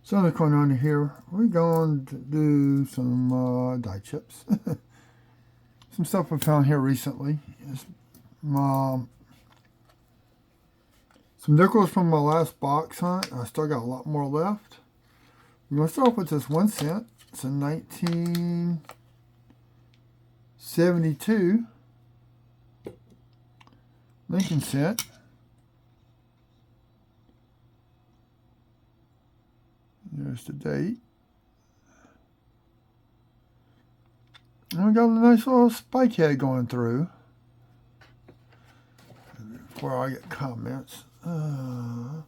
Something going on here. We're going to do some die chips. Some stuff I found here recently. Um, some nickels from my last box hunt. I still got a lot more left. We're going to start off with this 1 cent. It's a 1972 Lincoln cent. There's the date. And we got a nice little spike head going through. Before I get comments. You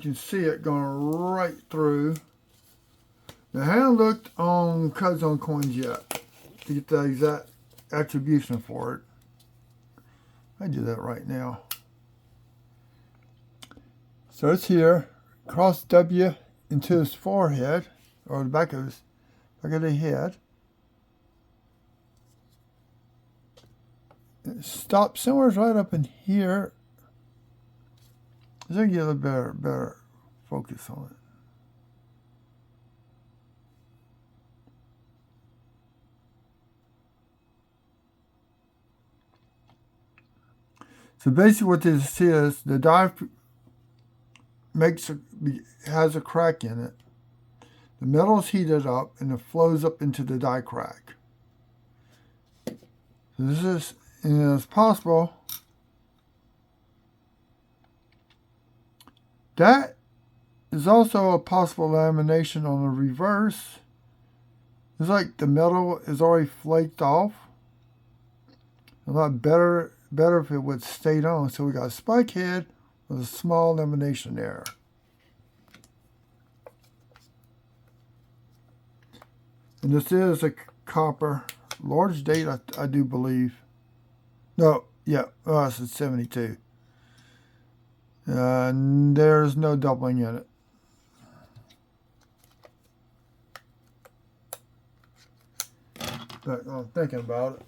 can see it going right through. Now, I haven't looked on Cudzone Coins yet to get the exact attribution for it. I do that right now. So it's here, cross W into his forehead, or the back of the head. It stops somewhere right up in here. Let's get a better focus on it. So basically what this is, the die has a crack in it. The metal is heated up and it flows up into the die crack. So this is, and it's possible that is also a possible lamination on the reverse. It's like the metal is already flaked off. A lot better if it would stayed on. So we got a spike head with a small lamination error. And this is a copper, large date, I do believe. No, yeah, it's 72. There's no doubling in it. But I'm thinking about it.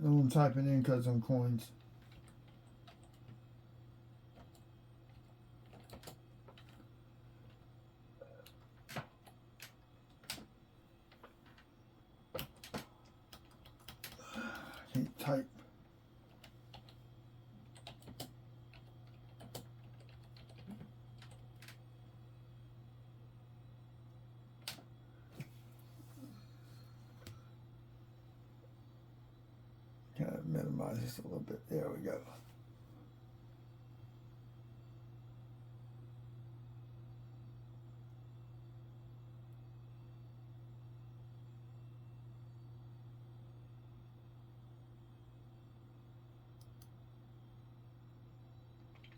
I'm typing in Cudzone Coins. I can't type. Kind of minimize this a little bit. There we go.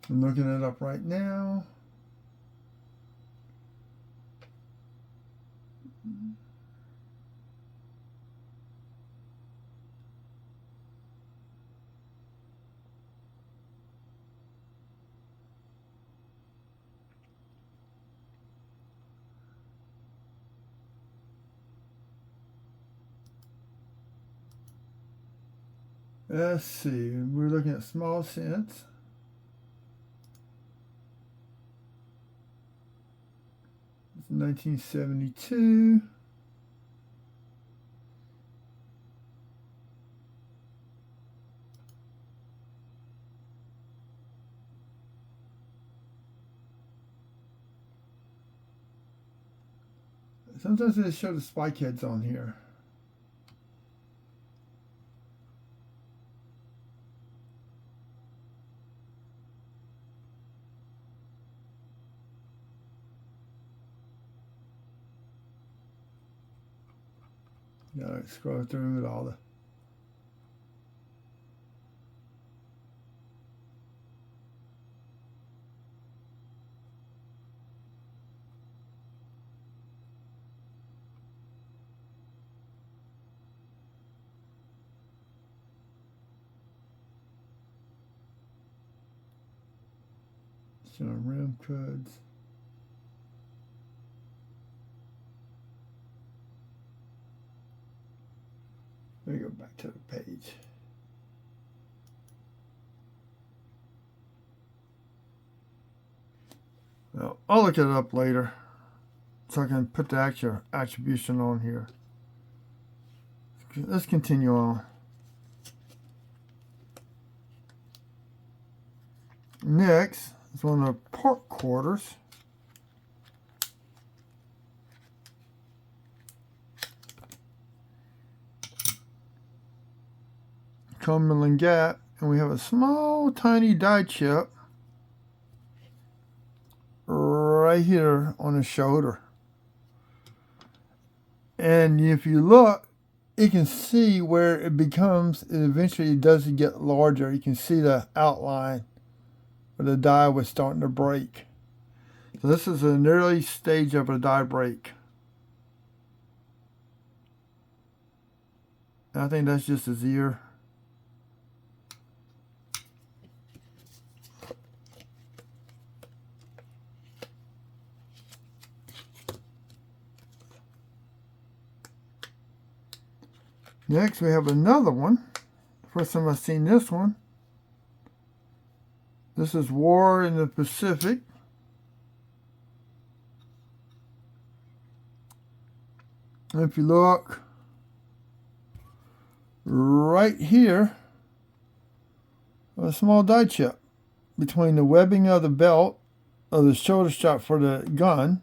I'm looking it up right now. Let's see. We're looking at small cents. It's 1972. Sometimes they show the spike heads on here. Gotta scroll through with all the. Information on RAM codes. Let me go back to the page. Well, I'll look it up later so I can put the actual attribution on here. Let's continue on. Next is one of the park quarters. Cumberland Gap, and we have a small tiny die chip right here on the shoulder. And if you look, you can see where it becomes, it eventually doesn't get larger. You can see the outline where the die was starting to break. So this is an early stage of a die break. And I think that's just his ear. Next, we have another one. First time I've seen this one. This is War in the Pacific. And if you look right here, a small die chip between the webbing of the belt of the shoulder strap for the gun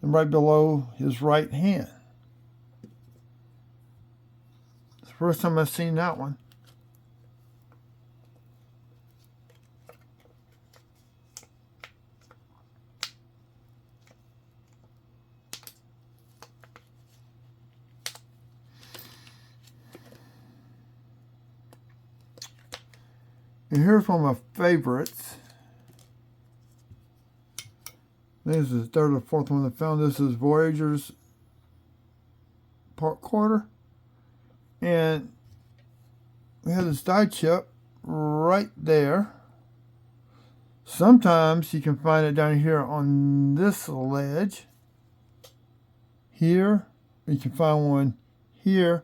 and right below his right hand. First time I've seen that one. And here's one of my favorites. This is the third or fourth one I found. This is Voyager's park quarter. And we have this die chip right there. Sometimes you can find it down here on this ledge. Here, you can find one here.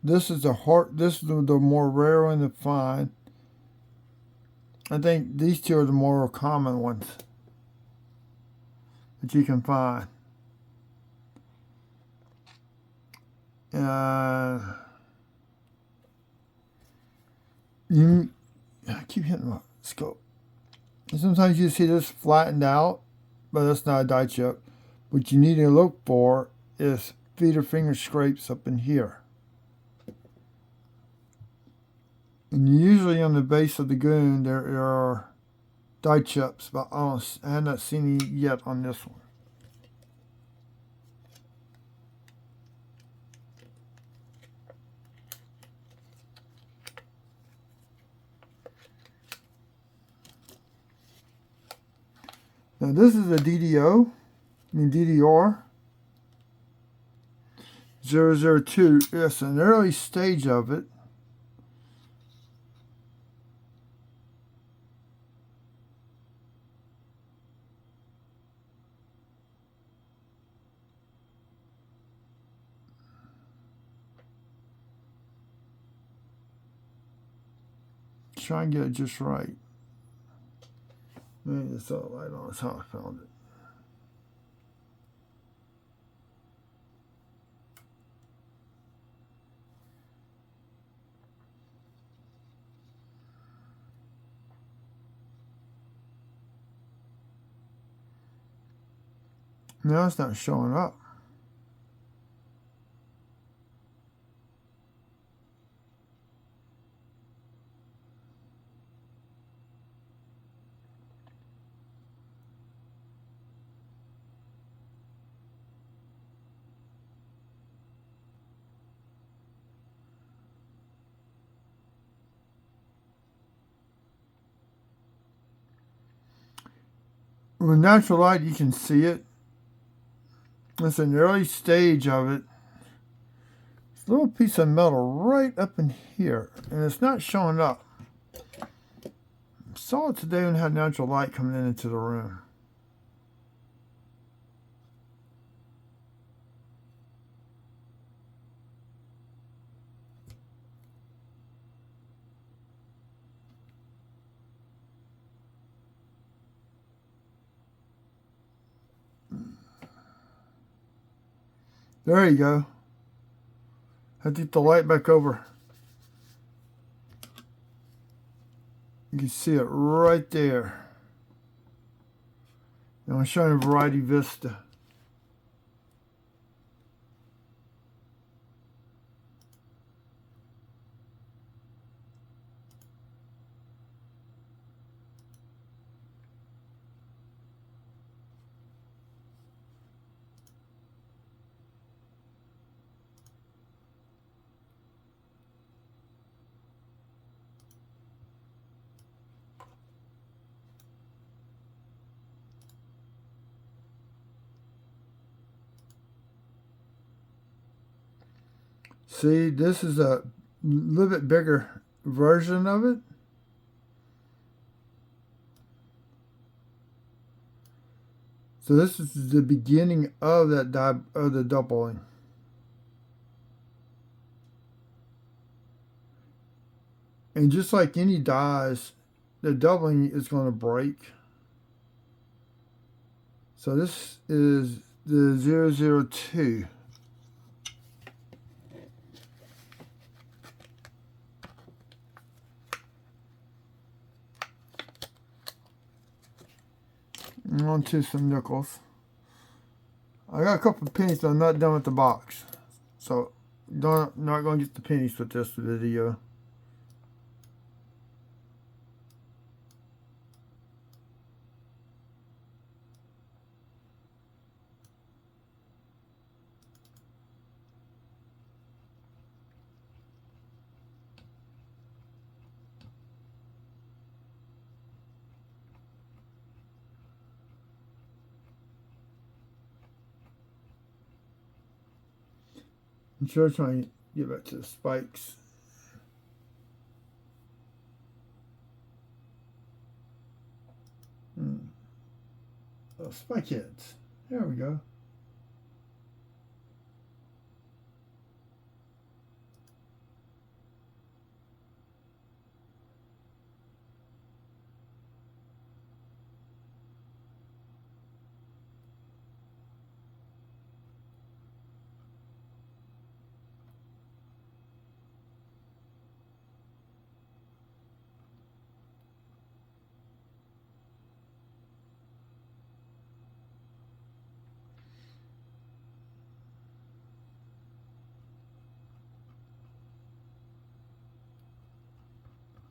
This is the heart. This is the more rare one to find. I think these two are the more common ones that you can find. I keep hitting my scope. And sometimes you see this flattened out, but that's not a die chip. What you need to look for is feeder finger scrapes up in here. And usually on the base of the goon there are die chips, but I have not seen any yet on this one. Now this is a DDR 002. It's an early stage of it. Try and get it just right. Maybe it's all right on. That's how I found it. Now it's not showing up. With natural light, you can see it. It's an early stage of it. It's a little piece of metal right up in here, and it's not showing up. saw it today and had natural light coming into the room. There you go. I get the light back over. You can see it right there. And I'm showing Variety Vista. See, this is a little bit bigger version of it. So this is the beginning of that the doubling. And just like any dies, the doubling is going to break. So this is the 002. On to some nickels. I got a couple of pennies, but I'm not done with the box. So, not going to get the pennies with this video. I'm sure trying to get back to the spikes. Oh, spike heads. There we go.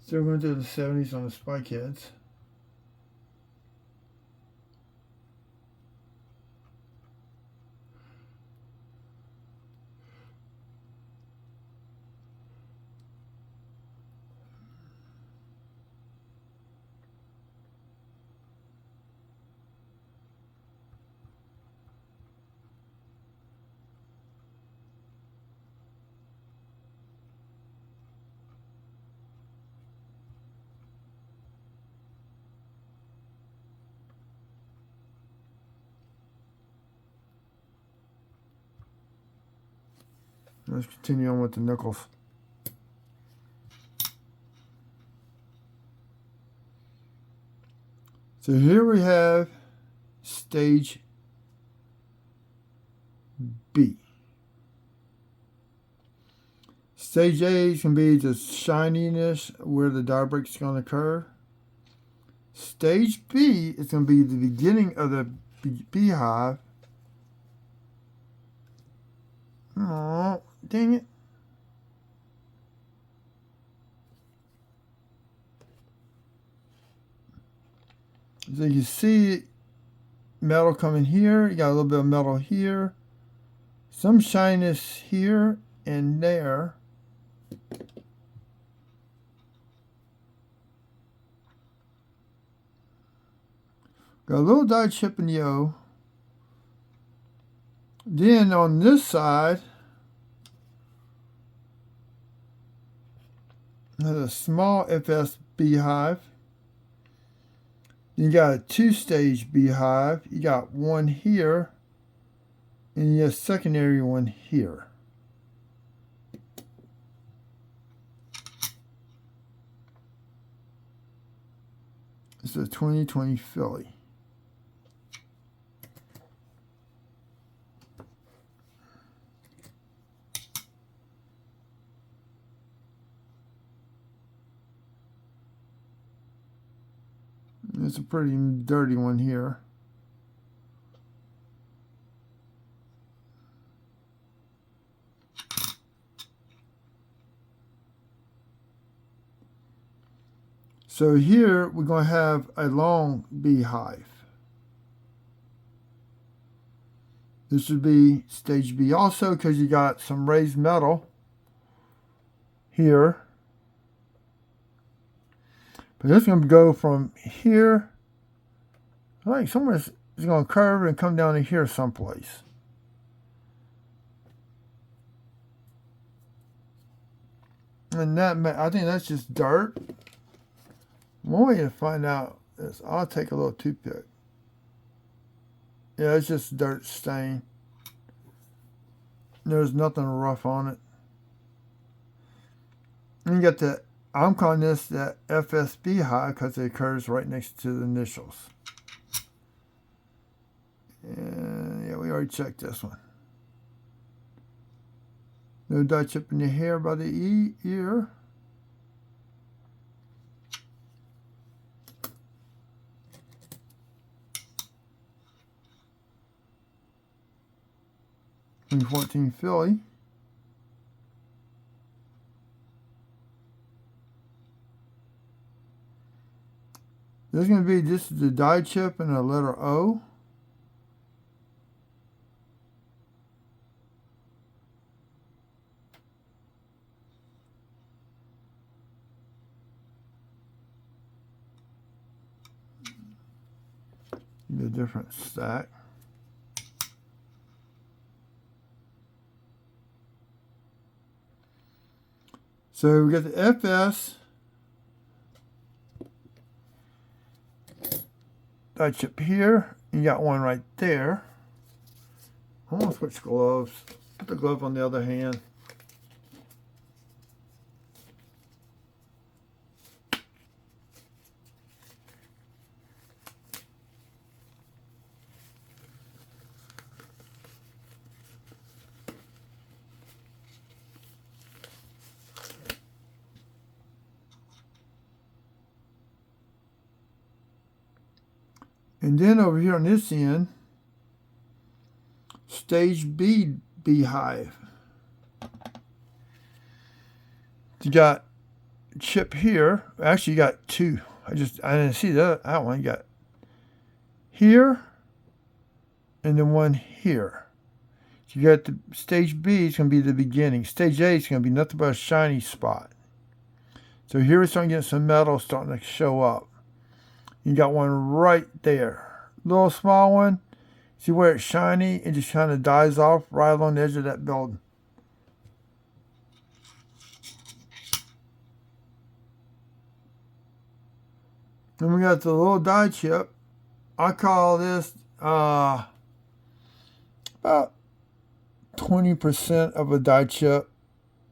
So we're going to do the 70s on the spike heads. Let's continue on with the nickels. So here we have stage B. Stage A is going to be the shininess where the die break is going to occur. Stage B is going to be the beginning of the beehive. Oh, dang it. So you see metal coming here. You got a little bit of metal here. Some shininess here and there. Got a little die chip and yo. Then on this side, there's a small FS beehive. You got a two-stage beehive. You got one here, and you have a secondary one here. It's a 2020 Philly. It's a pretty dirty one here. So here we're going to have a long beehive. This would be stage B also because you got some raised metal here. But this is going to go from here, like somewhere it's going to curve and come down to here someplace. And that, I think that's just dirt. One way to find out is I'll take a little toothpick. Yeah, it's just dirt stain. There's nothing rough on it. And you got the, I'm calling this the FS beehive because it occurs right next to the initials. And yeah, we already checked this one. No dye chip in your hair by the ear. In 14 Philly. There's going to be, this is the dye chip and a letter O. The different stack. So we got the FS dye chip here. You got one right there. I want to switch gloves. Put the glove on the other hand. And then over here on this end, stage B beehive. You got chip here. Actually, you got two. I didn't see that one. You got here and then one here. So you got the stage B is going to be the beginning. Stage A is going to be nothing but a shiny spot. So here we're starting to get some metal starting to show up. You got one right there. Little small one. See where it's shiny? It just kind of dies off right along the edge of that building. Then we got the little dye chip. I call this about 20% of a dye chip.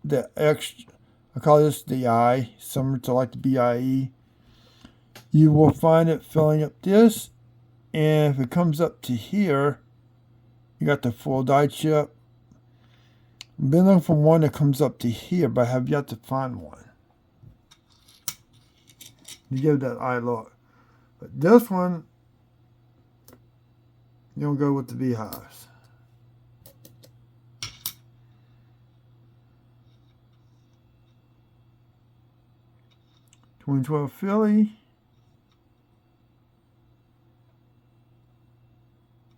The extra, I call this the I, similar to like the BIE. You will find it filling up this, and if it comes up to here, you got the full dye chip. I've been looking for one that comes up to here, but I have yet to find one. You give that eye look. But this one, you'll go with the beehives. .12 Philly.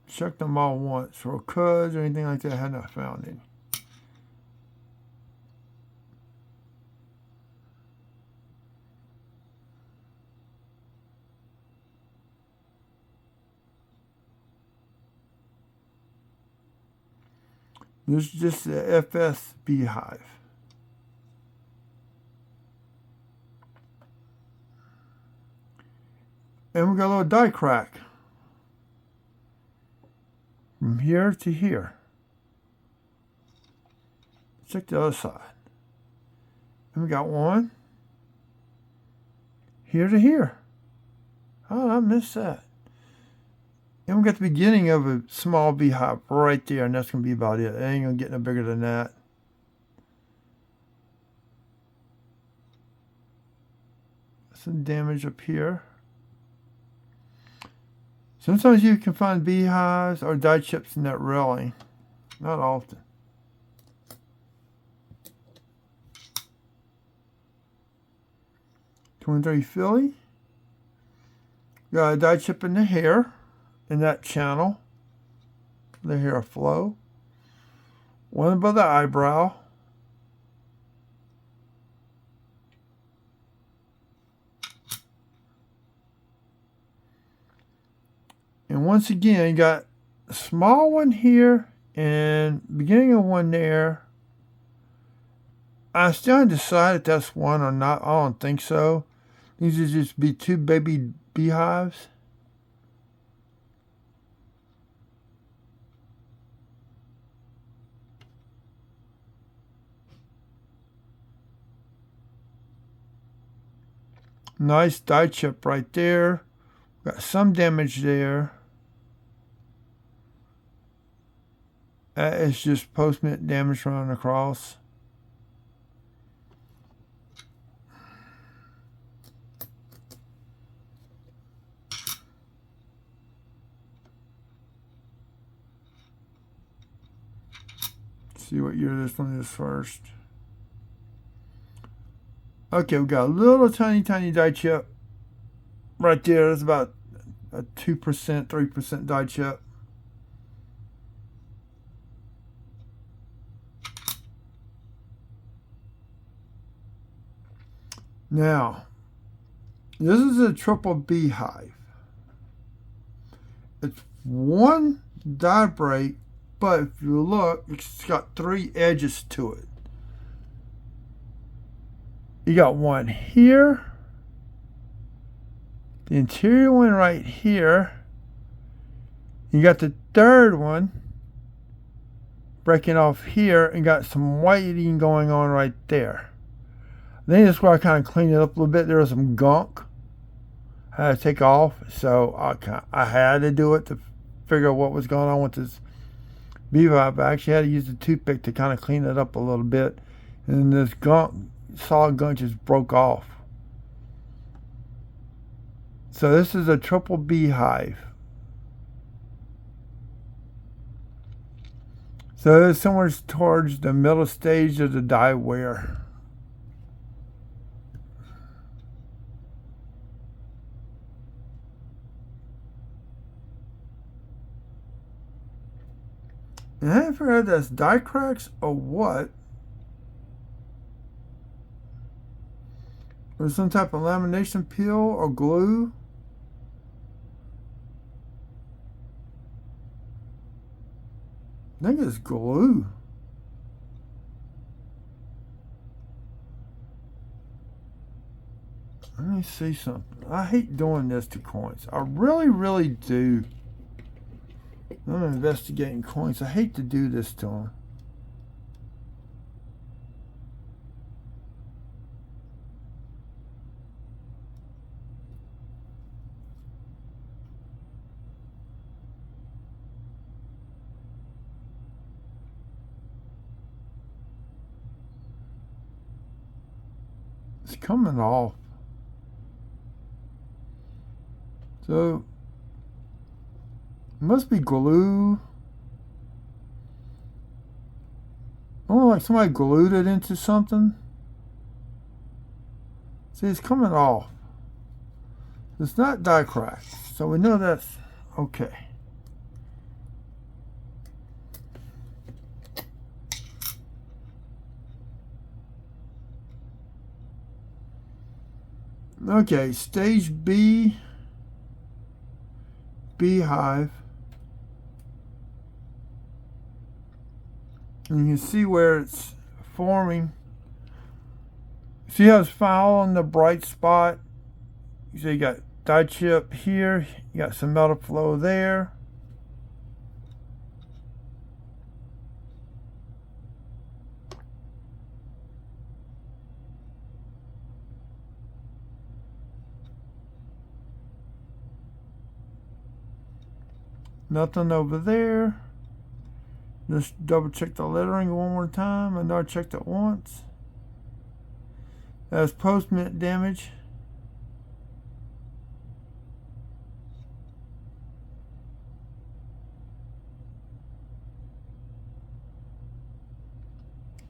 Check them all once for cuds or anything like that. I had not found any. This is just the FS beehive. And we got a little die crack from here to here. Check the other side. And we got one here to here. How did I miss that? And we got the beginning of a small beehive right there, and that's going to be about it. It ain't going to get no bigger than that. Some damage up here. Sometimes you can find beehives or die chips in that railing. Not often. '23 Philly. Got a die chip in the hair, in that channel. The hair flow. One above the eyebrow. And once again, you got a small one here and beginning of one there. I still haven't decided if that's one or not. I don't think so. These would just be two baby beehives. Nice die chip right there. Got some damage there. That is just post-mint damage running across. Let's see what year this one is first. Okay, we got a little tiny die chip right there. That's about a 2%, 3% die chip. Now, this is a triple beehive. It's one die break, but if you look, it's got 3 edges to it. You got one here, the interior one right here. You got the third one breaking off here and got some whiting going on right there. I think that's where I kind of cleaned it up a little bit. There was some gunk I had to take off, so I had to do it to figure out what was going on with this beehive. I actually had to use the toothpick to kind of clean it up a little bit, and this gunk, solid gunk, just broke off. So this is a triple beehive. So it's somewhere towards the middle stage of the die wear. And I haven't figured out if that's die cracks or what. Or some type of lamination peel or glue. I think it's glue. Let me see something. I hate doing this to coins. I really, really do. I'm investigating coins. I hate to do this to them. It's coming off. So it must be glue. Oh, like somebody glued it into something. See, it's coming off. It's not die cracks, so we know that's okay. Okay, stage B, beehive. And you can see where it's forming. See how it's foul on the bright spot? You see you got die chip here. You got some metal flow there. Nothing over there. Just double check the lettering one more time. I know I checked it once. That's post-mint damage.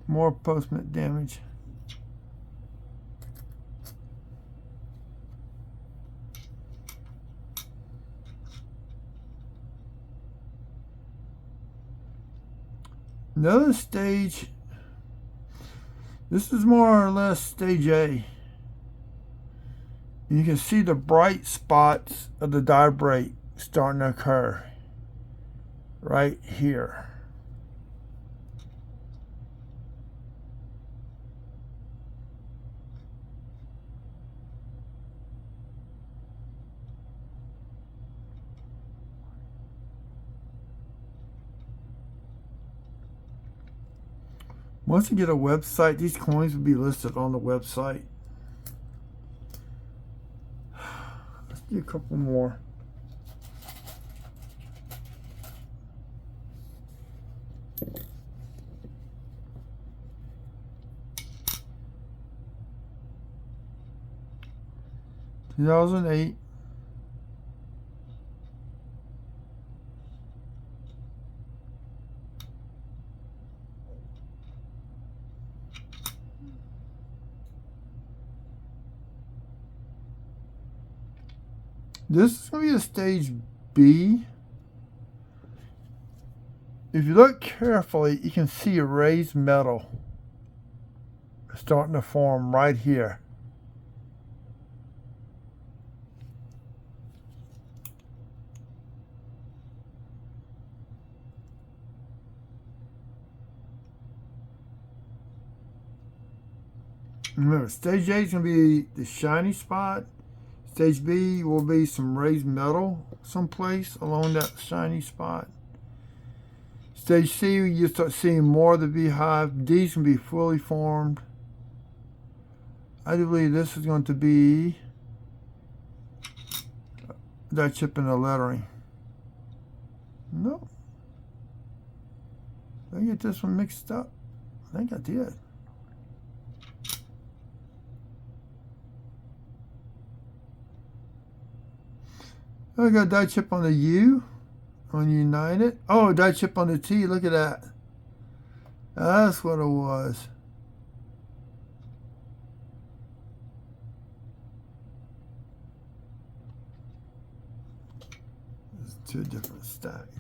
More post-mint damage. Another stage. This is more or less stage A. You can see the bright spots of the die break starting to occur right here. Once you get a website, these coins will be listed on the website. Let's do a couple more. $2008. This is going to be a stage B. If you look carefully, you can see a raised metal starting to form right here. Remember, stage A is going to be the shiny spot. Stage B will be some raised metal someplace along that shiny spot. Stage C, you start seeing more of the beehive. D is going to be fully formed. I do believe this is going to be that chip in the lettering. No. Did I get this one mixed up? I think I did. I got a die chip on the U, on United. Oh, die chip on the T. Look at that. That's what it was. It's two different stacks.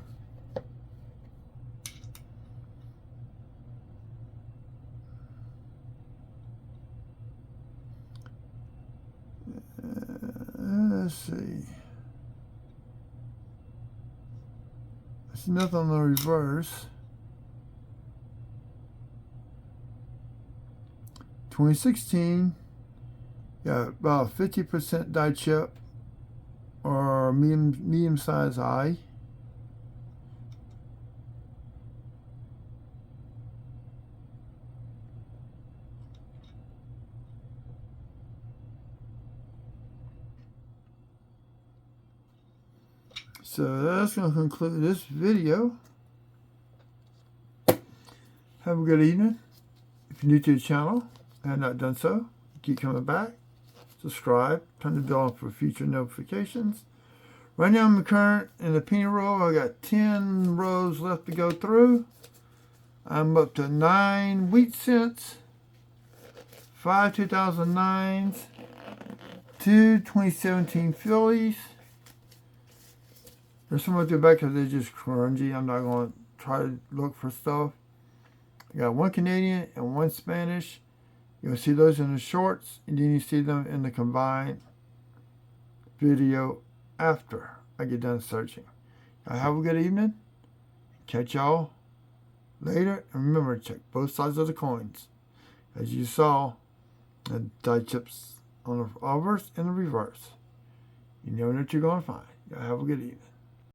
Let's see. There's nothing on the reverse. 2016. Yeah, about 50% die chip or medium size eye. So that's going to conclude this video. Have a good evening. If you're new to the channel and have not done so, keep coming back. Subscribe. Turn the bell on for future notifications. Right now I'm current in the penny row. I got 10 rows left to go through. I'm up to 9 wheat cents, 5 2009s, 2 2017 Phillies. There's some up there back because they're just cringy. I'm not going to try to look for stuff. I got 1 Canadian and 1 Spanish. You'll see those in the shorts, and then you see them in the combined video after I get done searching. Have a good evening. Catch y'all later. And remember, check both sides of the coins. As you saw, the die chips on the obverse and the reverse. You never know what you're going to find. Y'all have a good evening.